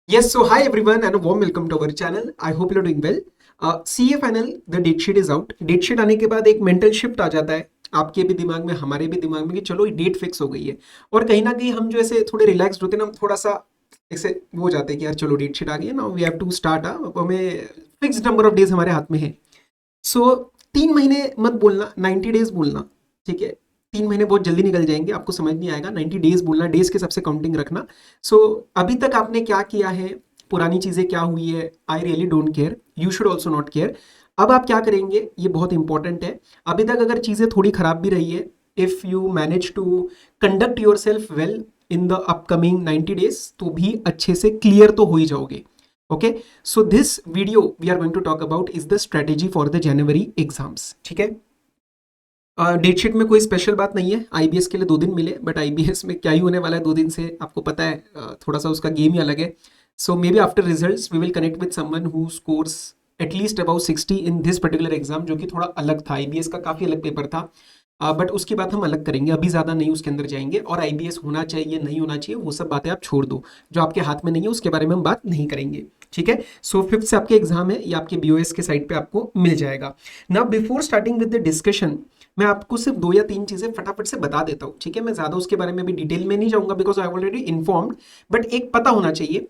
Yes, so hi everyone and a warm welcome to our channel. I hope you're doing well. CA final the date sheet is out. Date sheet आने के बाद एक mental shift आ जाता है आपके भी दिमाग में, हमारे भी दिमाग में, कि चलो ये डेट फिक्स हो गई है. और कहीं ना कहीं हम जो ऐसे थोड़े रिलैक्स्ड होते हैं ना, हम थोड़ा सा ऐसे वो हो जाते हैं कि यार चलो डेट शीट आ गई है ना, वी हैव टू स्टार्ट. अब हमें फिक्स नंबर ऑफ डेज हमारे हाथ में है. सो 3 महीने मत बोलना, 90 डेज बोलना. ठीक है, 3 महीने बहुत जल्दी निकल जाएंगे, आपको समझ नहीं आएगा. 90 डेज बोलना, डेज के सबसे काउंटिंग रखना. सो अभी तक आपने क्या किया है, पुरानी चीज़ें क्या हुई है, I really don't care, you should also not care. अब आप क्या करेंगे ये बहुत इंपॉर्टेंट है. अभी तक अगर चीज़ें थोड़ी खराब भी रही है, if you manage to conduct yourself well in the upcoming 90 days, तो भी अच्छे से क्लियर तो हो ही जाओगे. Okay, so this video we are going to talk about is the strategy for the January exams. ठीक है, डेट शीट में कोई स्पेशल बात नहीं है. आईबीएस के लिए 2 दिन मिले, बट आईबीएस में क्या ही होने वाला है 2 दिन से, आपको पता है. थोड़ा सा उसका गेम ही अलग है. So may be after results we will connect with someone who scores at least about 60 in this particular exam, जो कि थोड़ा अलग था. आईबीएस का काफ़ी अलग पेपर था, बट उसकी बात हम अलग करेंगे. अभी ज़्यादा नहीं उसके अंदर जाएंगे. और आईबीएस होना चाहिए नहीं होना चाहिए वो सब बातें आप छोड़ दो. जो आपके हाथ में नहीं है उसके बारे में हम बात नहीं करेंगे. ठीक है, सो 5th से आपके एग्जाम है, ये आपके बीओएस के साइट पे आपको मिल जाएगा. Now before starting with the discussion, मैं आपको सिर्फ 2 या 3 चीजें फटाफट से बता देता हूँ. ठीक है, मैं ज्यादा उसके बारे में भी डिटेल में नहीं जाऊंगा because I already informed. But एक पता होना चाहिए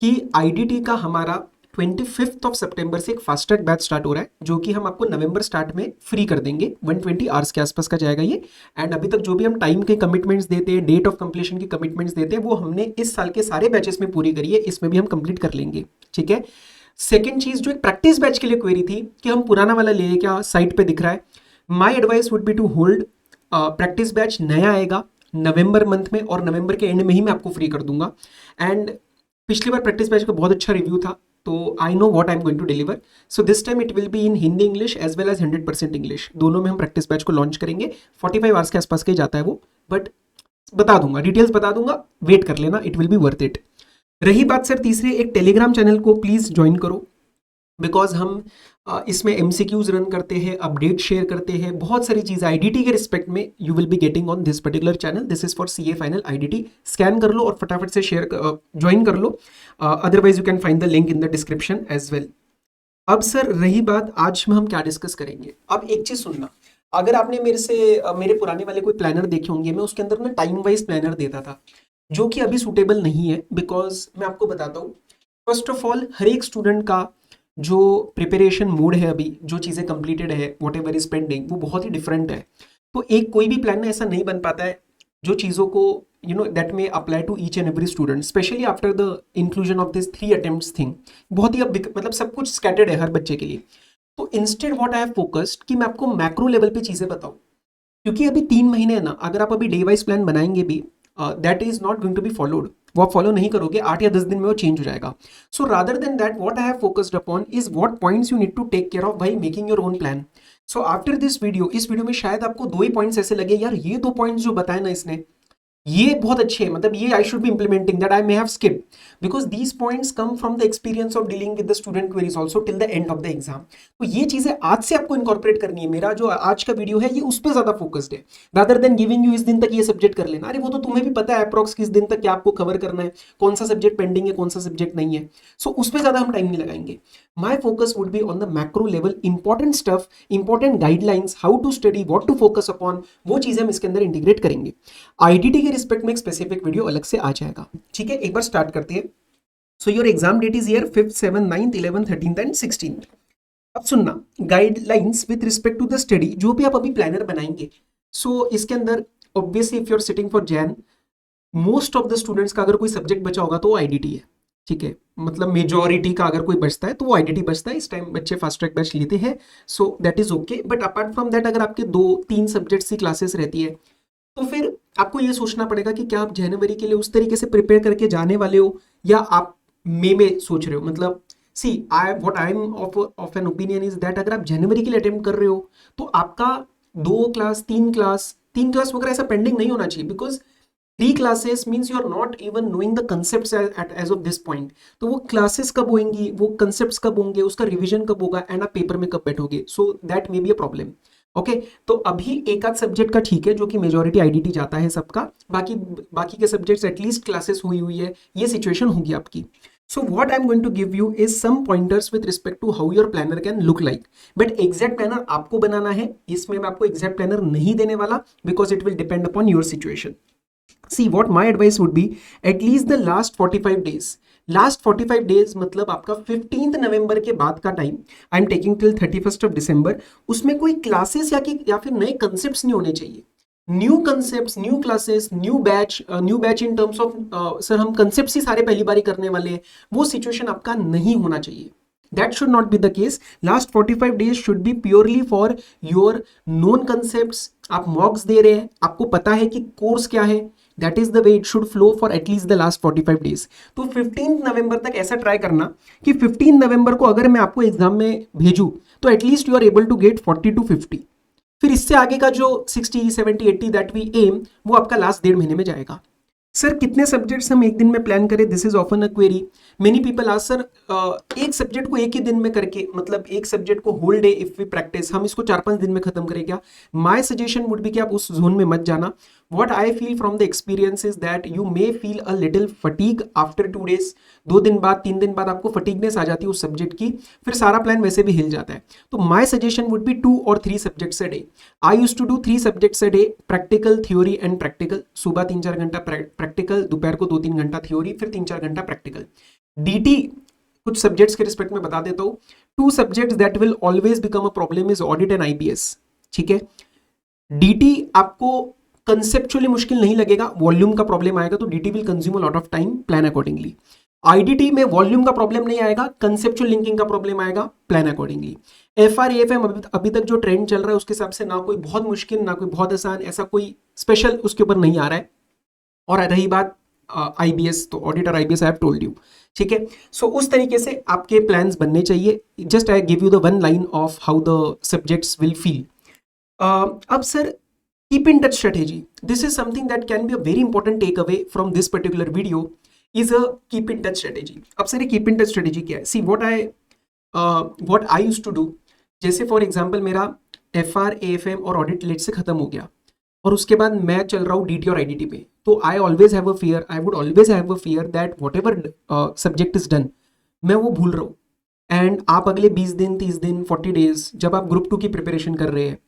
कि आईडीटी का हमारा 25 सितंबर से एक फास्ट ट्रैक बैच स्टार्ट हो रहा है, जो कि हम आपको नवंबर स्टार्ट में फ्री कर देंगे. 120 आवर्स के आसपास का जाएगा ये. एंड अभी तक जो भी हम टाइम के कमिटमेंट्स देते हैं, डेट ऑफ कंप्लीशन की कमिटमेंट्स देते हैं, वो हमने इस साल के सारे बैचेस में पूरी करी है. इसमें भी हम कंप्लीट कर लेंगे. ठीक है, सेकेंड चीज जो एक प्रैक्टिस बैच के लिए क्वेरी थी कि हम पुराना वाला ले, क्या साइट पे दिख रहा है. My advice would be to hold. Practice batch नया आएगा नवंबर मंथ में, और नवंबर के एंड में ही मैं आपको फ्री कर दूंगा. एंड पिछली बार प्रैक्टिस बैच का बहुत अच्छा रिव्यू था, तो I know what I am going to deliver. So this time it will be in Hindi English as well as 100% English, दोनों में हम प्रैक्टिस बैच को लॉन्च करेंगे. 45 आवर्स के आसपास का ही जाता है वो, बट बता दूंगा, डिटेल्स बता दूंगा, वेट कर लेना, it will B worth it. रही बात सर तीसरे, एक टेलीग्राम चैनल को प्लीज ज्वाइन करो. बिकॉज हम इसमें एमसीक्यूज रन करते हैं, अपडेट शेयर करते हैं, बहुत सारी चीज़ें आईडीटी के रिस्पेक्ट में you will be getting on this particular channel. This is for CA final IDT. Scan कर लो और फटाफट से शेयर ज्वाइन कर लो. Otherwise you can find the link in the description as well. अब सर रही बात, आज में हम क्या डिस्कस करेंगे. अब एक चीज सुनना, अगर आपने मेरे से मेरे पुराने वाले कोई प्लानर देखे होंगे, मैं उसके अंदर ना टाइम वाइज प्लानर देता था, जो कि अभी सूटेबल नहीं है. बिकॉज मैं आपको बताता हूँ, फर्स्ट ऑफ ऑल हर एक स्टूडेंट का जो प्रिपरेशन मूड है, अभी जो चीज़ें कंप्लीटेड है, वॉट एवर इज पेंडिंग, वो बहुत ही डिफरेंट है. तो एक कोई भी प्लान ऐसा नहीं बन पाता है जो चीज़ों को दैट में apply to each and every student, specially after the inclusion of this 3 attempts thing. बहुत ही अब मतलब सब कुछ स्कैटर्ड है हर बच्चे के लिए. तो instead what I have focused कि मैं आपको मैक्रो लेवल पे चीज़ें बताऊँ. क्योंकि अभी 3 महीने है ना, अगर आप अभी डे वाइज प्लान बनाएंगे भी, that is not going to be followed. वो आप फॉलो नहीं करोगे, 8 या 10 दिन में वो चेंज हो जाएगा. So rather than that what I have focused upon is what points you need to take care of by making your own plan. So after this video, इस वीडियो में शायद आपको 2 ही पॉइंट्स ऐसे लगे, यार ये 2 पॉइंट्स जो बताए ना इसने, ये बहुत अच्छे हैं, मतलब ये आई should B implementing, that I may have skip. Because these points come from the experience of dealing with the student queries also till the end of the exam. तो ये चीजें आज से आपको इनकॉर्पोरेट करनी है. मेरा जो आज का वीडियो है ये उस पर ज्यादा फोकस्ड है, रादर देन गिविंग यू इस दिन तक ये सब्जेक्ट कर लेना. अरे वो तो तुम्हें भी पता है अप्रॉक्स किस दिन तक क्या आपको कवर करना है, कौन सा सब्जेक्ट पेंडिंग है, कौन सा सब्जेक्ट नहीं है. सो उस पर ज्यादा हम टाइम नहीं लगाएंगे. My focus would be on the macro level, important stuff, important guidelines, how to study, what to focus upon, वो चीजें हम इसके अंदर इंटीग्रेट करेंगे. आईडीटी के रिस्पेक्ट में एक स्पेसिफिक वीडियो अलग से आ जाएगा. ठीक है, एक बार स्टार्ट करते हैं. So your exam date is year 5th 7th 9th 11th 13th and 16th. अब सुनना, guidelines with respect to the study, जो भी आप अभी प्लानर बनाएंगे. सो इसके अंदर obviously if you are sitting for Jan, most of the students का अगर कोई सब्जेक्ट बचा होगा तो वो आईडीटी है. ठीक है, मतलब मेजोरिटी का अगर कोई बचता है तो वो आईडीटी बचता है. इस टाइम बच्चे फास्ट ट्रैक बैच लेते हैं, so that is okay. But apart from that, अगर आपके 2-3 सब्जेक्ट्स की क्लासेस रहती है, तो फिर आपको ये सोचना पड़ेगा कि क्या आप जनवरी के लिए उस तरीके से प्रिपेयर करके जाने वाले हो, या आप मई में सोच रहे हो. मतलब see I what I am of an opinion is that अगर आप जनवरी के लिए अटेम्प्ट कर रहे हो, तो आपका 2 क्लास 3 क्लास वगैरह ऐसा पेंडिंग नहीं होना चाहिए. Because 3 classes means you are not even knowing the concept as of this point. तो वो क्लासेस कब होंगी, वो कंसेप्ट कब होंगे, उसका रिविजन कब होगा, एंड आप पेपर में कब बैठोगे. So that may be a problem. Okay, तो अभी एक आध सब्जेक्ट का ठीक है, जो कि मेजोरिटी आईडीटी जाता है सबका. बाकी बाकी के सब्जेक्ट्स एटलीस्ट क्लासेस हुई है, ये सिचुएशन होगी आपकी. So what I'm going to give you is some pointers with respect to how your planner can look like. But exact planner आपको बनाना है, इसमें मैं आपको exact planner नहीं देने वाला because it will depend upon your situation. See, what my advice would be, at least the last 45 days. Last 45 days मतलब आपका 15th नवंबर के बाद का time, I am taking till 31st of December, उसमें कोई क्लासेस या फिर नए कंसेप्ट्स नहीं होने चाहिए. New concepts, new classes, new batch in terms of sir हम कंसेप्ट्स ही सारे पहली बारी करने वाले हैं, वो सिचुएशन आपका नहीं होना चाहिए. That should not be the case. Last 45 days should be purely for your known concepts. आप मॉक्स दे रहे हैं, आपको पता है कि कोर्स क्या है. That is the way it should flow for at least the last 45 days. तो 15 नवंबर तक ऐसा ट्राई करना कि 15 नवंबर को अगर मैं आपको एग्जाम में भेजूं तो at least you are able to get 40 to 50. फिर इससे आगे का जो 60, 70, 80 दैट वी एम, वो आपका लास्ट 1.5 महीने में जाएगा. सर कितने सब्जेक्ट्स हम एक दिन में प्लान करें, this is often a query. Many people ask sir एक सब्जेक्ट को एक ही दिन में करके, मतलब एक सब्जेक्ट को whole day if we practice, हम इसको 4-5 दिन में खत्म करें क्या? माय सजेशन वुड बी कि आप उस जोन में मत जाना. What I feel from the experience is that you may feel a little fatigue after 2 days. 2 दिन बाद, 3 दिन बाद आपको फटीगनेस आ जाती है उस सब्जेक्ट की, फिर सारा प्लान वैसे भी हिल जाता है. तो my suggestion would be 2 or 3 subjects a day. I used to do 3 subjects a day, practical, theory and practical. सुबह 3-4 घंटा प्रैक्टिकल, दोपहर को 2-3 घंटा थ्योरी, फिर 3-4 घंटा प्रैक्टिकल. डीटी कुछ सब्जेक्ट्स के रिस्पेक्ट में बता देता हूं. 2 subjects that will always become a problem is audit and IBS. ठीक है, डीटी आपको कंसेप्चुअली मुश्किल नहीं लगेगा, वॉल्यूम का प्रॉब्लम आएगा तो DT will consume a lot of time, plan accordingly. IDT में वॉल्यूम का प्रॉब्लम नहीं आएगा, कंसेप्चुअल लिंकिंग का प्रॉब्लम आएगा, प्लान अकॉर्डिंगली. एफआरएएफएम अभी तक जो ट्रेंड चल रहा है उसके हिसाब से ना कोई बहुत मुश्किल ना कोई बहुत आसान, ऐसा कोई स्पेशल उसके ऊपर नहीं आ रहा है. और रही बात आईबीएस, तो ऑडिट और IBS I have told you. ठीक है, सो उस तरीके से आपके प्लान्स बनने चाहिए. Just I give you the one line of how the subjects will feel. अब sir keep in touch strategy, this is something that can be a very important takeaway from this particular video, is a keep in touch strategy. अब sir ये keep in touch strategy क्या है? See what I used to do, जैसे for example मेरा FR AFM और audit late से खत्म हो गया और उसके बाद मैं चल रहा हूँ DT और IDT पे, तो I would always have a fear that whatever subject is done, मैं वो भूल रहा हूँ. एंड आप अगले 20 दिन, 30 दिन, 40 डेज जब आप ग्रुप 2 की प्रिपरेशन कर रहे हैं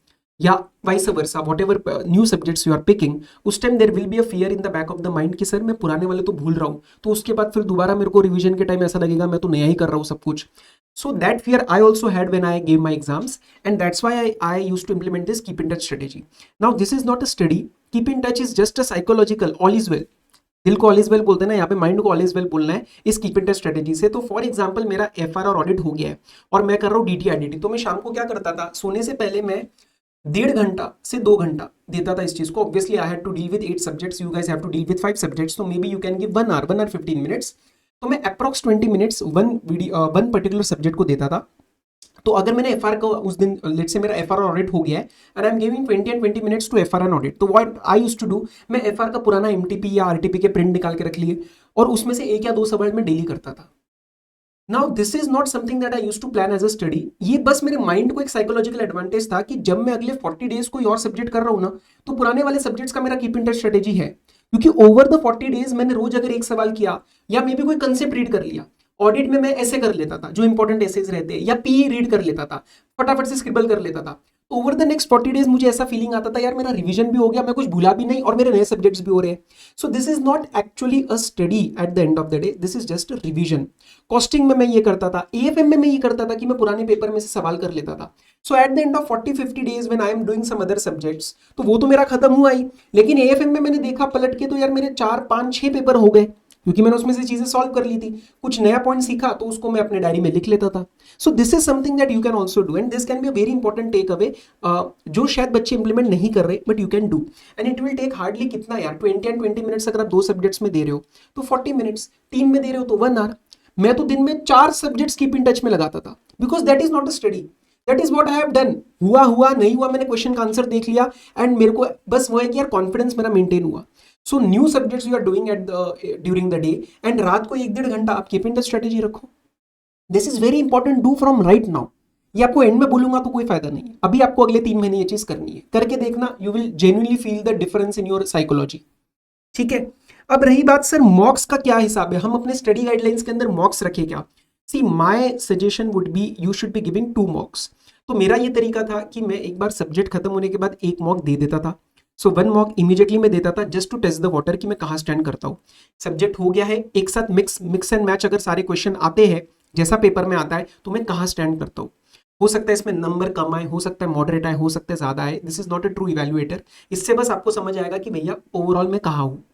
या vice versa, whatever new subjects you are picking, उस time there will be a fear in the back of the mind कि सर मैं पुराने वाले तो भूल रहा हूँ, तो उसके बाद फिर दोबारा मेरे को रिवीजन के टाइम ऐसा लगेगा मैं तो नया ही कर रहा हूँ सब कुछ. So that fear I also had when I gave my exams, and that's why I used to implement this keep in touch strategy. Now this is not a study, keep in touch is just a psychological, all is well. दिल को all is well बोलते हैं ना, यहाँ पे mind को all is well बोलना है इस कीप इन टच स्ट्रेटेजी से. तो फॉर एग्जाम्पल मेरा एफआर और ऑडिट हो गया है और मैं कर रहा हूँ डीटी आईडीटी, तो मैं शाम को क्या करता था, सोने से पहले मैं 1.5 घंटा से 2 घंटा देता था इस चीज को. Obviously I had to deal with 8 subjects, you guys have to deal with 5 subjects, तो may be you can give 1 hour 15 minutes. तो मैं approx 20 minutes one particular subject को देता था. तो अगर मैंने एफआर को उस दिन, लेट से मेरा एफआर और ऑडिट हो गया है and I am giving 20 and 20 minutes to FR and audit, तो what I used to do, मैं एफआर का पुराना एमटीपी या आरटीपी के प्रिंट निकाल के रख लिए और उसमें से 1 या 2 सवाल मैं डेली करता था. Now this is not something that I used to plan as a study. ये बस मेरे माइंड को एक साइकोलॉजिकल एडवांटेज था कि जब मैं अगले 40 डेज कोई और सब्जेक्ट कर रहा हूं ना, तो पुराने वाले सब्जेक्ट्स का मेरा कीप इन टच स्ट्रेटेजी है, क्योंकि ओवर द 40 डेज मैंने रोज अगर एक सवाल किया या मे बी कोई कंसेप्ट रीड कर लिया. ऑडिट में मैं ऐसे कर लेता था जो इंपॉर्टेंट एसेज रहते हैं, या पीई रीड कर लेता था, फटाफट से स्क्रिबल कर लेता था. ओवर द नेक्स्ट 40 डेज मुझे ऐसा फीलिंग आता था यार मेरा रिवीजन भी हो गया, मैं कुछ भूला भी नहीं और मेरे नए सब्जेक्ट्स भी हो रहे हैं. So this is not actually a study eight the end of the day, this is just revision. Costing में मैं ये करता था, एएफएम में मैं ये करता था कि मैं पुराने पेपर में से सवाल कर लेता था. So at the end of 40-50 days when I am doing some other subjects, तो वो तो मेरा खत्म हुआ ही, लेकिन एएफएम में मैंने देखा पलट के तो यार मेरे 4-5-6 पेपर हो गए, क्योंकि मैंने उसमें से चीजें सॉल्व कर ली थी. कुछ नया पॉइंट सीखा तो उसको मैं अपने डायरी में लिख लेता था. So this is something that you can also do and this can be a very important take away, जो शायद बच्चे इंप्लीमेंट नहीं कर रहे, but you can do and it will take hardly कितना यार 20 and 20 minutes. अगर आप 2 सब्जेक्ट्स में दे रहे हो तो 40 minutes, 3 में दे रहे हो तो 1 hour. मैं तो दिन में 4 सब्जेक्ट्स कीप इन टच में लगाता था, because that is not a study, that is what I have done. हुआ नहीं हुआ, मैंने क्वेश्चन का आंसर देख लिया एंड मेरे को बस वो है कि यार कॉन्फिडेंस मेरा मेंटेन हुआ. So new subjects you are doing at during the day and रात को 1-1.5 घंटा आप कीप इन टच स्ट्रेटेजी रखो. This is very important, do from right now. ये आपको एंड में बोलूंगा तो कोई फायदा नहीं है, अभी आपको अगले 3 महीने ये चीज करनी है, करके देखना, you will genuinely feel the difference in your psychology. ठीक है, अब रही बात सर मॉक्स का क्या हिसाब है, हम अपने स्टडी गाइडलाइंस के अंदर मॉक्स रखे क्या? See my suggestion would B you should be giving 2 मॉक्स। तो मेरा ये तरीका था कि मैं एक बार सब्जेक्ट खत्म होने के बाद एक मॉक दे देता था। सो 1 मॉक इमीडिएटली मैं देता था just to test the water कि मैं कहाँ स्टैंड करता हूँ। सब्जेक्ट हो गया है, एक साथ मिक्स एंड मैच अगर सारे क्वेश्चन आते हैं जैसा पेपर में आता है तो मैं कहाँ स्टैंड करता हूँ। हो सकता है इसमें नंबर कम आए, हो सकता है मॉडरेट आए, हो सकता है ज्यादा आए, this is not a true evaluator. इससे बस आपको समझ आएगा कि भैया ओवरऑल मैं कहाँ हूँ।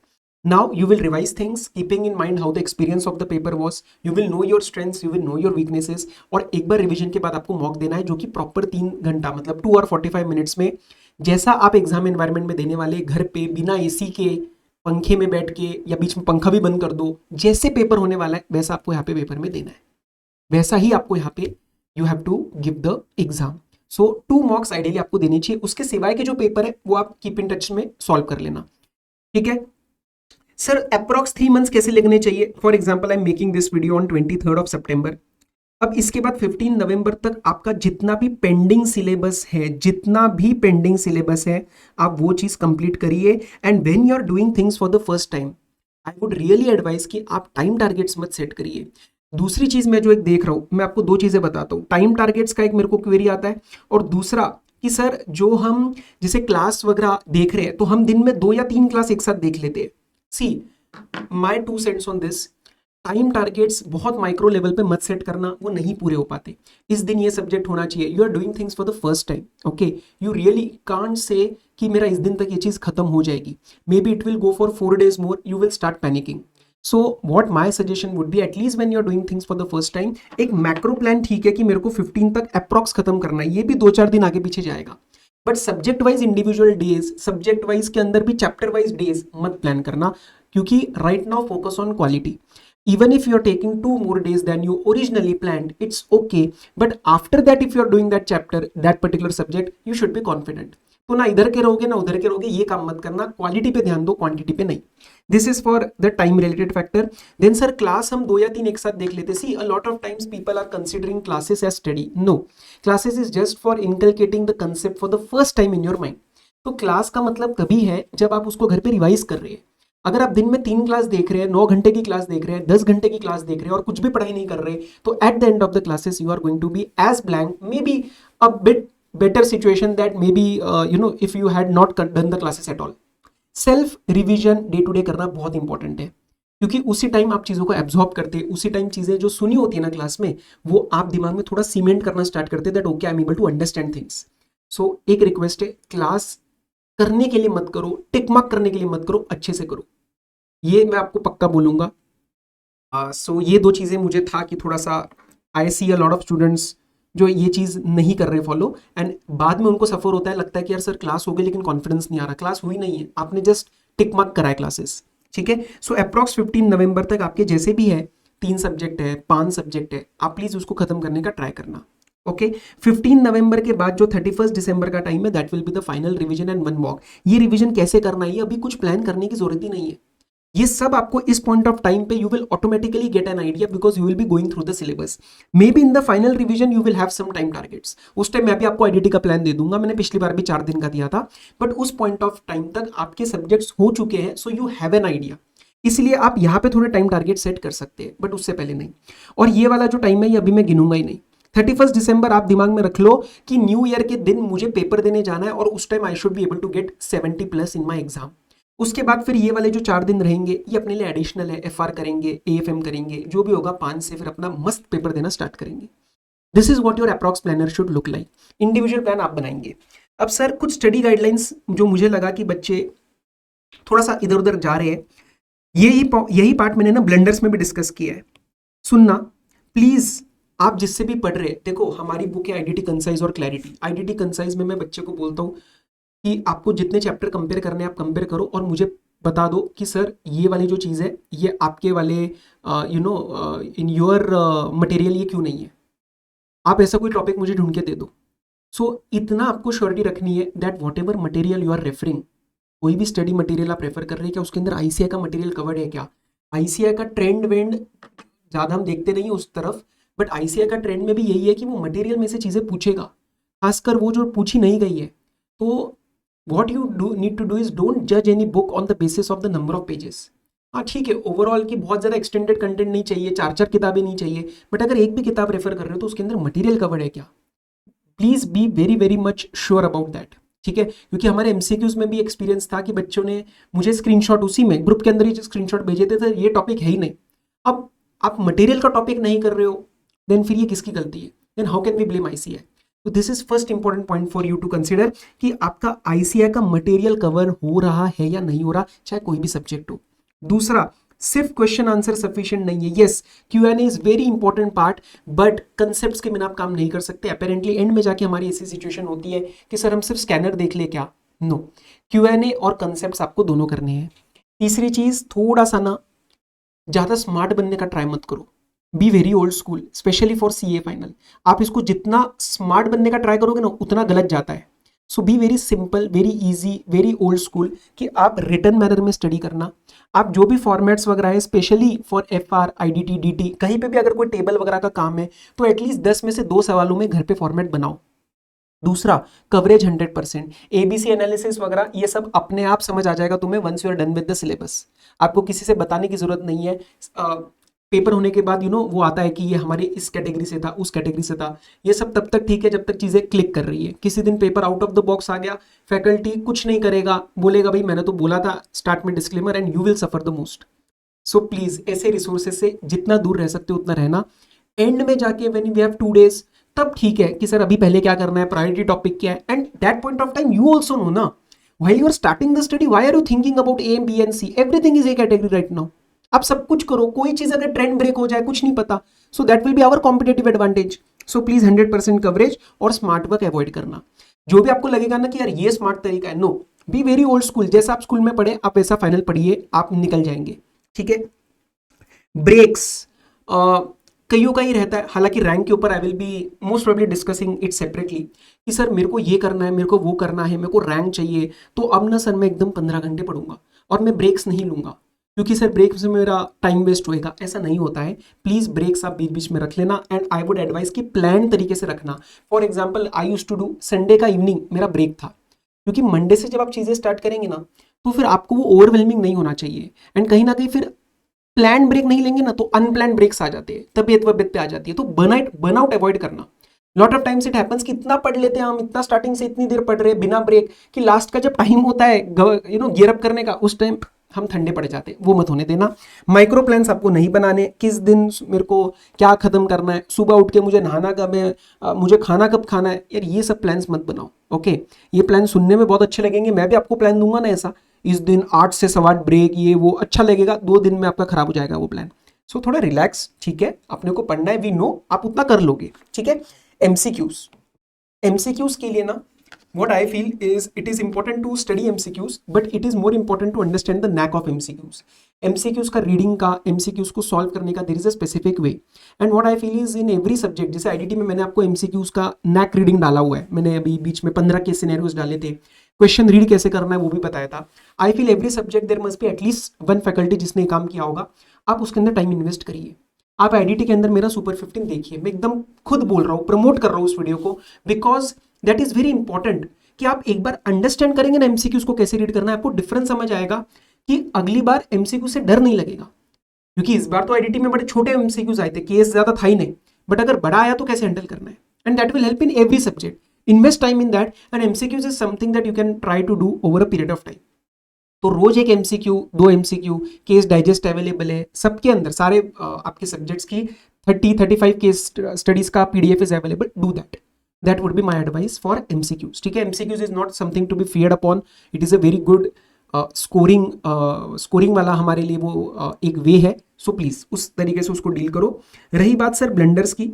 Now you will revise things keeping in mind how the experience of the paper was. You will know your strengths, you will know your weaknesses. और एक बार रिवीजन के बाद आपको मॉक देना है जो कि प्रॉपर 3 घंटा मतलब 2 और 45 मिनट्स में जैसा आप एग्जाम एनवायरनमेंट में देने वाले घर पे बिना एसी के पंखे में बैठ के या बीच में पंखा भी बंद कर दो, जैसे पेपर होने वाला है वैसा आपको यहाँ पे पेपर में देना है, वैसा ही आपको यहाँ पे you have to give the exam. So 2 mocks ideally आपको देनी चाहिए। उसके सिवाय के जो पेपर है वो आप कीप इन टच में सॉल्व कर लेना, ठीक है सर। अप्रॉक्स 3 मंथ्स कैसे लगने चाहिए? For example I am making this video on 23rd of September। अब इसके बाद 15 नवंबर तक आपका जितना भी पेंडिंग सिलेबस है, जितना भी पेंडिंग सिलेबस है, आप वो चीज कंप्लीट करिए। And when you are doing things for the first time I would really advice कि आप टाइम टारगेट्स मत सेट करिए। दूसरी चीज मैं जो एक देख रहा हूं, मैं आपको 2 चीजें बताता हूं। टाइम टारगेट्स का एक मेरे को क्वेरी आता है, और दूसरा कि सर जो हम जैसे क्लास वगैरह देख रहे हैं तो हम दिन में 2 या 3 क्लास एक साथ देख लेते हैं। See my 2 cents on this, time targets बहुत माइक्रो लेवल पे मत सेट करना, वो नहीं पूरे हो पाते। इस दिन ये सब्जेक्ट होना चाहिए, you are doing things for the first time, okay, you really can't say कि मेरा इस दिन तक ये चीज खत्म हो जाएगी। May be it will go for 4 days more, you will start panicking. So what my suggestion would be at least when you are doing things for the first time एक मैक्रो प्लान ठीक है कि मेरे को 15 तक अप्रॉक्स खत्म करना है, ये भी 2-4 दिन आगे पीछे जाएगा, but subject wise individual days, subject wise के अंदर भी चैप्टर वाइज डेज मत प्लान करना, क्योंकि right now focus on quality. Even if you are taking 2 more days than you originally planned, it's okay, but after that if you are doing that chapter, that particular subject, you should be confident। तो ना इधर के रहोगे ना उधर के रहोगे, ये काम मत करना, क्वालिटी पे ध्यान दो, क्वांटिटी पे नहीं। This is for the time related factor. Then sir class हम 2 या 3 एक साथ देख लेते। See a lot of times people are considering classes as study. No, classes is just for inculcating the concept for the first time in your mind. तो class का मतलब तभी है जब आप उसको घर पे रिवाइज कर रहे हैं। अगर आप दिन में 3 क्लास देख रहे हैं, 9 घंटे की क्लास देख रहे हैं, 10 घंटे की क्लास देख रहे हैं और कुछ भी पढ़ाई नहीं कर रहे, तो at the end of the classes you are going to be as blank, may be a bit better situation that may be if you had not done the classes at all. Self revision day to day करना बहुत important है, क्योंकि उसी time आप चीज़ों को absorb करते हैं, उसी टाइम चीज़ें जो सुनी होती है ना क्लास में, वो आप दिमाग में थोड़ा सीमेंट करना स्टार्ट करते हैं that okay I am able to understand things. So एक रिक्वेस्ट है, क्लास करने के लिए मत करो, टिक मार्क करने के लिए मत करो, अच्छे से करो, ये मैं आपको पक्का बोलूंगा। सो ये 2 चीज़ें मुझे था कि थोड़ा सा आई सी अ लॉट ऑफ स्टूडेंट्स जो ये चीज़ नहीं कर रहे फॉलो, एंड बाद में उनको सफ़र होता है, लगता है कि यार सर क्लास हो गई लेकिन कॉन्फिडेंस नहीं आ रहा। क्लास हुई नहीं है, आपने जस्ट टिक मार्क कराए क्लासेस, ठीक है। सो अप्रॉक्स 15 नवंबर तक आपके जैसे भी है 3 सब्जेक्ट है, 5 सब्जेक्ट है, आप प्लीज़ उसको खत्म करने का ट्राई करना, ओके। 15 नवंबर के बाद जो 31 दिसंबर का टाइम है that will be the final revision and 1 mock. ये रिवीजन कैसे करना है, अभी कुछ प्लान करने की जरूरत ही नहीं है, ये सब आपको इस पॉइंट ऑफ टाइम पे you will automatically get an idea because you will be going through the syllabus. May be in the final revision you will have some time targets, उस टाइम मैं भी आपको आईडीटी का plan दे दूंगा, मैंने पिछली बार भी 4 दिन का दिया था, बट उस पॉइंट ऑफ टाइम तक आपके सब्जेक्ट्स हो चुके हैं, so you have an idea, इसलिए आप यहाँ पे थोड़े टाइम टारगेट सेट कर सकते हैं, बट उससे पहले नहीं। और ये वाला जो टाइम है ये अभी मैं गिनूंगा ही नहीं। 31 दिसंबर आप दिमाग में रख लो कि न्यू ईयर के दिन मुझे पेपर देने जाना है और उस time I should be able to get 70+ in my exam. उसके बाद फिर ये वाले जो 4 दिन रहेंगे ये अपने लिए एडिशनल है, एफआर करेंगे, एएफएम करेंगे, जो भी होगा 5 से फिर अपना मस्त पेपर देना स्टार्ट करेंगे। This is what your approx planner should look like. Individual plan आप बनाएंगे। अब सर कुछ स्टडी गाइडलाइंस जो मुझे लगा कि बच्चे थोड़ा सा इधर उधर जा रहे हैं, यही पार्ट मैंने ना ब्लेंडर्स में भी डिस्कस किया है। सुनना प्लीज, आप जिससे भी पढ़ रहे हैं, देखो हमारी बुक है आईडीटी कंसाइज और क्लैरिटी। आईडीटी कंसाइज में मैं बच्चे को बोलता हूँ कि आपको जितने चैप्टर कंपेयर करने हैं आप कंपेयर करो और मुझे बता दो कि सर ये वाली जो चीज़ है ये आपके वाले इन योर मटेरियल ये क्यों नहीं है, आप ऐसा कोई टॉपिक मुझे ढूंढ के दे दो। सो इतना आपको श्योरिटी रखनी है that whatever material you are referring, कोई भी स्टडी मटेरियल आप रेफर कर रहे हैं क्या उसके अंदर आईसीआई का मटेरियल कवर्ड है क्या। आईसीआई का ट्रेंड वेंड ज़्यादा हम देखते नहीं उस तरफ, बट आईसीआई का ट्रेंड में भी यही है कि वो मटेरियल में से चीज़ें पूछेगा, खासकर वो जो पूछी नहीं गई है। तो what you do need to do is don't judge any book on the basis of the number of pages. हाँ ठीक है, ओवरऑल की बहुत ज़्यादा एक्सटेंडेड कंटेंट नहीं चाहिए, 4-4 किताबें नहीं चाहिए, बट अगर एक भी किताब रेफर कर रहे हो तो उसके अंदर मटेरियल कवर्ड है क्या, please be very very much sure about that. ठीक है, क्योंकि हमारे एमसीक्यूज में भी एक्सपीरियंस था कि बच्चों ने मुझे स्क्रीनशॉट उसी में ग्रुप के अंदर ही स्क्रीनशॉट भेजे थे, ये टॉपिक है ही नहीं। अब आप मटेरियल का टॉपिक नहीं कर रहे हो, देन फिर ये किसकी गलती है, then how can we blame ICI. तो this is first important point for you to consider कि आपका आईसीआई का मटेरियल कवर हो रहा है या नहीं हो रहा, चाहे कोई भी सब्जेक्ट हो। दूसरा, सिर्फ क्वेश्चन आंसर सफिशिएंट नहीं है। Yes, Q&A is very important part, but concepts के बिना आप काम नहीं कर सकते। अपेरेंटली एंड में जाके हमारी ऐसी सिचुएशन होती है कि सर हम सिर्फ स्कैनर देख ले क्या, नो, क्यूएनए और कंसेप्ट्स आपको दोनों करने हैं। तीसरी चीज, थोड़ा सा ना ज़्यादा स्मार्ट बनने का ट्राई मत करो, B very old school, specially for CA final. आप इसको जितना स्मार्ट बनने का ट्राई करोगे ना उतना गलत जाता है। So be very simple, very easy, very old school, कि आप रिटर्न मैनर में स्टडी करना। आप जो भी फॉर्मेट्स वगैरह है, specially for F R I D T D T, कहीं पे भी अगर कोई टेबल वगैरह का काम है तो एटलीस्ट 10 में से 2 सवालों में घर पे फॉर्मेट बनाओ। दूसरा, कवरेज 100%, एबीसी एनालिसिस वगैरह ये सब अपने आप समझ आ जाएगा तुम्हें once you are done with the syllabus. आपको किसी से बताने की जरूरत नहीं है। पेपर होने के बाद वो आता है कि ये हमारे इस कैटेगरी से था, उस कैटेगरी से था, ये सब तब तक ठीक है जब तक चीज़ें क्लिक कर रही है। किसी दिन paper out of the box आ गया, फैकल्टी कुछ नहीं करेगा, बोलेगा भाई मैंने तो बोला था स्टार्ट में disclaimer, and you will suffer the most. So please ऐसे रिसोर्सेज से जितना दूर रह सकते हो उतना रहना। एंड में जाके व्हेन वी हैव 2 डेज, तब ठीक है कि सर अभी पहले क्या करना है, प्रायोरिटी टॉपिक क्या है, and that point of time you also know ना, while you are starting the study, why are you thinking about A and B and C? Everything is A category right now. आप सब कुछ करो, कोई चीज अगर ट्रेंड ब्रेक हो जाए कुछ नहीं पता, so that will be our competitive advantage. So please 100% coverage और स्मार्ट वर्क अवॉइड करना। जो भी आपको लगेगा ना कि यार ये स्मार्ट तरीका है, no, be very old school, जैसा आप स्कूल में पढ़े आप वैसा फाइनल पढ़िए, आप निकल जाएंगे। ठीक है, ब्रेक्स कईयों का ही रहता है, हालांकि रैंक के ऊपर I will be most probably discussing it separately कि सर मेरे को ये करना है, मेरे को वो करना है, मेरे को रैंक चाहिए, तो अब ना सर मैं एकदम 15 घंटे पढ़ूंगा और मैं ब्रेक्स नहीं लूंगा क्योंकि सर ब्रेक से मेरा टाइम वेस्ट होएगा। ऐसा नहीं होता है, प्लीज ब्रेक्स आप बीच बीच में रख लेना, एंड आई वुड एडवाइस कि प्लान तरीके से रखना। For example I use to do, Sunday का इवनिंग मेरा ब्रेक था, क्योंकि मंडे से जब आप चीजें स्टार्ट करेंगे ना तो फिर आपको वो ओवरवेलमिंग नहीं होना चाहिए, एंड कहीं ना कहीं फिर प्लान ब्रेक नहीं लेंगे ना तो अनप्लान ब्रेक्स आ जाते हैं, तबीयत वबियत पे आ जाती है। तो बर्नआउट अवॉइड करना। Lot of times it happens कि इतना पढ़ लेते हैं हम, इतना स्टार्टिंग से इतनी देर पढ़ रहे हैं बिना ब्रेक, कि लास्ट का जब टाइम होता है गियर अप करने का, उस टाइम हम ठंडे पड़ जाते हैं। वो मत होने देना। माइक्रो प्लान्स आपको नहीं बनाने, किस दिन मेरे को क्या खत्म करना है, सुबह उठ के मुझे नहाना कब है, मुझे खाना कब खाना है, यार ये सब प्लान्स मत बनाओ। ओके, ये प्लान सुनने में बहुत अच्छे लगेंगे, मैं भी आपको प्लान दूंगा ना ऐसा, इस दिन 8 से 8:15 ब्रेक, ये वो अच्छा लगेगा, 2 दिन में आपका खराब हो जाएगा वो प्लान। सो थोड़ा रिलैक्स, ठीक है, अपने को पढ़ना है, वी नो, आप उतना कर लोगे। ठीक है, एमसीक्यूज के लिए ना what I feel is it is important to study MCQs, but it is more important to understand the knack of MCQs. MCQs का रीडिंग का, MCQs को सॉल्व करने का there is a specific way, and what I feel is in every subject, जैसे IDT में मैंने आपको MCQs का knack रीडिंग डाला हुआ है, मैंने अभी बीच में 15 के सिनेरियोज डाले थे, क्वेश्चन रीड कैसे करना है वो भी बताया था। I feel every subject there must be at least one faculty जिसने काम किया होगा, आप उसके अंदर टाइम इन्वेस्ट करिए। आप आईडीटी के अंदर मेरा सुपर 15 देखिए, मैं एकदम खुद बोल रहा हूँ, प्रमोट कर रहा हूँ उस वीडियो को, because that is very important कि आप एक बार अंडरस्टैंड करेंगे ना एमसीक्यूज को कैसे रीड करना है, आपको डिफरेंस समझ आएगा कि अगली बार एमसीक्यू से डर नहीं लगेगा। क्योंकि इस बार तो आईडीटी में बड़े छोटे एमसीक्यूज आए थे, केस ज्यादा था ही नहीं, बट अगर बड़ा आया तो कैसे हैंडल करना है, and that will help in every subject. Invest time in that, and MCQs is something that you can try to do over a period of time. तो रोज एक MCQ, 2 MCQ, case digest available है सबके अंदर, सारे आपके subjects की 30-35 case studies का PDF is available, do that. That would be my advice for MCQs. ठीक है, MCQs is not something to be feared upon. It is a very good scoring वाला हमारे लिए वो एक वे है। सो प्लीज उस तरीके से उसको डील करो। रही बात सर ब्लंडर्स की,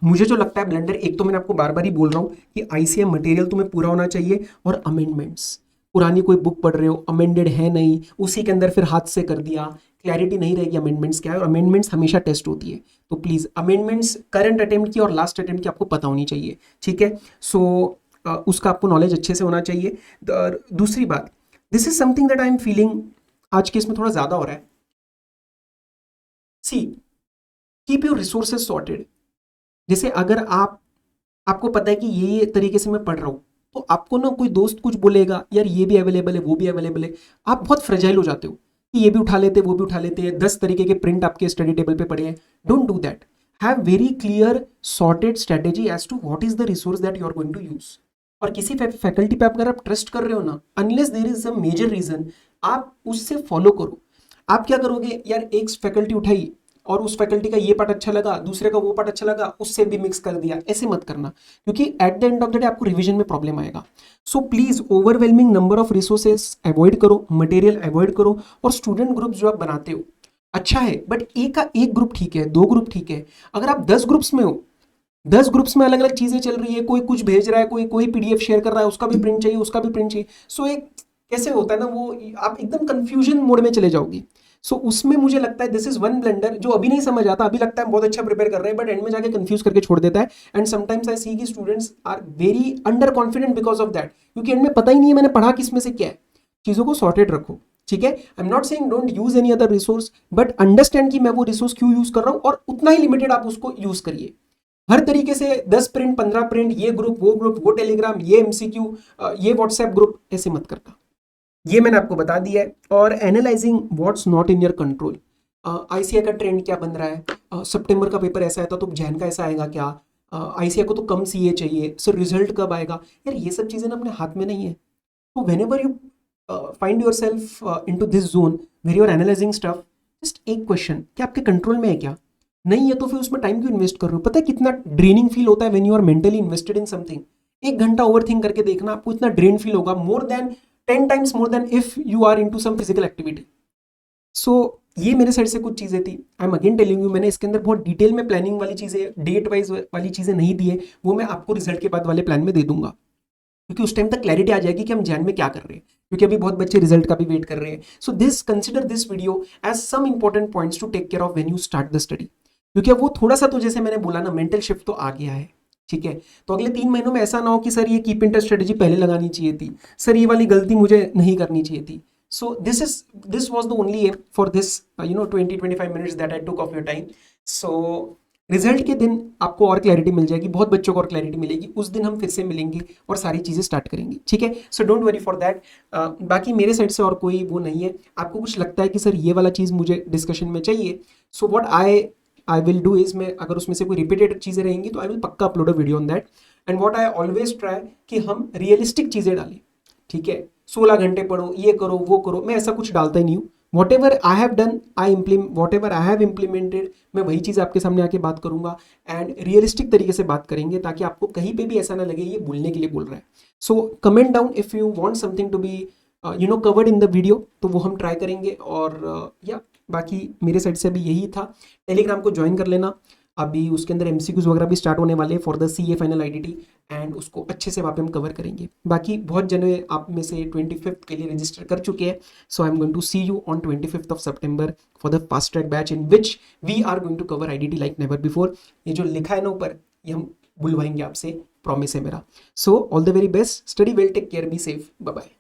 मुझे जो लगता है ब्लंडर, एक तो मैंने आपको बार बार ही बोल रहा हूँ कि आईसीएम मटेरियल तुम्हें पूरा होना चाहिए, और अमेंडमेंट्स, पुरानी कोई बुक पढ़ रहे हो, अमेंडेड है नहीं, उसी के अंदर फिर हाथ से कर दिया, क्लैरिटी नहीं रहेगी अमेंडमेंट्स क्या है, और अमेंडमेंट्स हमेशा टेस्ट होती है। तो प्लीज अमेंडमेंट्स करंट अटेम्प्ट की और लास्ट अटेम्प्ट की आपको पता होनी चाहिए। ठीक है, सो उसका आपको नॉलेज अच्छे से होना चाहिए। दूसरी बात, this is something that I am feeling आज के इसमें थोड़ा ज्यादा हो रहा है। सी, कीप योर रिसोर्सेज सॉर्टेड। जैसे अगर आपको पता है कि ये तरीके से मैं पढ़ रहा हूँ, तो आपको ना कोई दोस्त कुछ बोलेगा यार ये भी अवेलेबल है, वो भी अवेलेबल है, आप बहुत फ्रेजाइल हो जाते हो। कि ये भी उठा लेते वो भी उठा लेते हैं, 10 तरीके के प्रिंट आपके स्टडी टेबल पे पड़े हैं। Don't do that. Have very clear sorted strategy as to what is the resource that you are going to use. और किसी फैकल्टी पे अगर आप ट्रस्ट कर रहे हो ना, unless there is a major reason, आप उससे फॉलो करो। आप क्या करोगे यार, एक फैकल्टी उठाई और उस फैकल्टी का ये पार्ट अच्छा लगा, दूसरे का वो पार्ट अच्छा लगा, उससे भी मिक्स कर दिया, ऐसे मत करना, क्योंकि eight the end of the day आपको रिवीजन में प्रॉब्लम आएगा। So please overwhelming number of resources avoid करो, मटेरियल अवॉइड करो। और स्टूडेंट ग्रुप जो आप बनाते हो अच्छा है, बट एक का एक ग्रुप ठीक है, 2 ग्रुप ठीक है। अगर आप 10 ग्रुप्स में हो, 10 ग्रुप्स में अलग अलग चीजें चल रही है, कोई कुछ भेज रहा है, कोई कोई पीडीएफ शेयर कर रहा है, उसका भी प्रिंट चाहिए, उसका भी प्रिंट चाहिए। सो एक कैसे होता है ना, वो आप एकदम कंफ्यूजन मोड में चले जाओगे। सो उसमें मुझे लगता है दिस इज वन ब्लंडर जो अभी नहीं समझ आता, अभी लगता है बहुत अच्छा प्रिपेयर कर रहे हैं, बट एंड में जाके कंफ्यूज करके छोड़ देता है। एंड समटाइम्स आई सी की students are very under confident because of that, क्योंकि एंड में पता ही नहीं है मैंने पढ़ा किसमें से क्या है। चीजों को सॉर्टेड रखो, ठीक है। I am not saying don't use any other resource, but understand कि मैं वो रिसोर्स क्यों यूज कर रहा हूं, और उतना ही लिमिटेड आप उसको यूज करिए। हर तरीके से 10 प्रिंट 15 प्रिंट, ये ग्रुप वो टेलीग्राम, ये एमसीक्यू, ये व्हाट्सएप ग्रुप, ऐसे मत करना। ये मैंने आपको बता दिया है। और analysing what's not in your control, ICI का ट्रेंड क्या बन रहा है, सितंबर का पेपर ऐसा आया था तो जैन का ऐसा आएगा क्या, आईसीआई को तो कम सीए चाहिए, सर रिजल्ट कब आएगा, यार ये सब चीज़ें ना अपने हाथ में नहीं है। तो whenever you find yourself into this zone where you are analysing stuff, just एक क्वेश्चन, क्या आपके कंट्रोल में है क्या, नहीं है तो फिर उसमें टाइम क्यों इन्वेस्ट कर रहे हो। पता है कितना ड्रेनिंग फील होता है when you are mentally invested in something. 1 घंटा ओवरथिंक करके देखना, आपको इतना ड्रेन फील होगा, more than 10 times more than if you are into some physical activity. सो ये मेरे साइड से कुछ चीज़ें थी। I am again telling you, मैंने इसके अंदर बहुत डिटेल में प्लानिंग वाली चीज़ें, डेट वाइज वाली चीज़ें नहीं दी है, वो मैं आपको रिजल्ट के बाद वाले प्लान में दे दूंगा, क्योंकि उस टाइम तक क्लैरिटी आ जाएगी कि हम जैन में क्या कर रहे हैं, क्योंकि अभी बहुत बच्चे रिजल्ट का भी वेट कर रहे हैं। So this consider this video as some important points to take care of when you start the study, क्योंकि अब वो थोड़ा सा तो जैसे मैंने बोला ना, मेंटल शिफ्ट तो आ गया है, ठीक है। तो अगले 3 महीनों में ऐसा ना हो कि सर ये कीप इन टच स्ट्रेटेजी पहले लगानी चाहिए थी, सर ये वाली गलती मुझे नहीं करनी चाहिए थी। So this was the only aim for this 20-25 minutes that I took of your time. So result के दिन आपको और क्लैरिटी मिल जाएगी, बहुत बच्चों को और क्लैरिटी मिलेगी, उस दिन हम फिर से मिलेंगे और सारी चीज़ें स्टार्ट करेंगे, ठीक है। So don't worry for that. बाकी मेरे साइड से और कोई वो नहीं है। आपको कुछ लगता है कि सर ये वाला चीज़ मुझे डिस्कशन में चाहिए, so what I will do is, मैं अगर उसमें से कोई रिपीटेड चीज़ें रहेंगी तो आई विल पक्का upload a video on that. And what I always try कि हम रियलिस्टिक चीज़ें डालें, ठीक है। 16 घंटे पढ़ो, ये करो वो करो, मैं ऐसा कुछ डालता ही नहीं हूँ। What ever I have done what ever I have implemented, मैं वही चीज़ आपके सामने आके बात करूंगा एंड रियलिस्टिक तरीके से बात करेंगे, ताकि आपको कहीं पे भी ऐसा ना लगे ये बोलने के लिए बोल रहा है। So comment down if you want something to be covered in the video, तो वो हम ट्राई करेंगे। और या बाकी मेरे साइड से अभी यही था। टेलीग्राम को ज्वाइन कर लेना, अभी उसके अंदर एमसीक्यूज वगैरह भी स्टार्ट होने वाले हैं for the CA final IDT, and उसको अच्छे से वहाँ पे हम कवर करेंगे। बाकी बहुत जने आप में से 25th के लिए रजिस्टर कर चुके हैं, so I am going to see you on 25th of September for the fast track batch in which we are going to cover IDT like never before. ये जो लिखा है ना ऊपर, ये हम बुलवाएंगे आपसे, प्रॉमिस है मेरा। So all the very best, study well, take care, be safe, bye bye.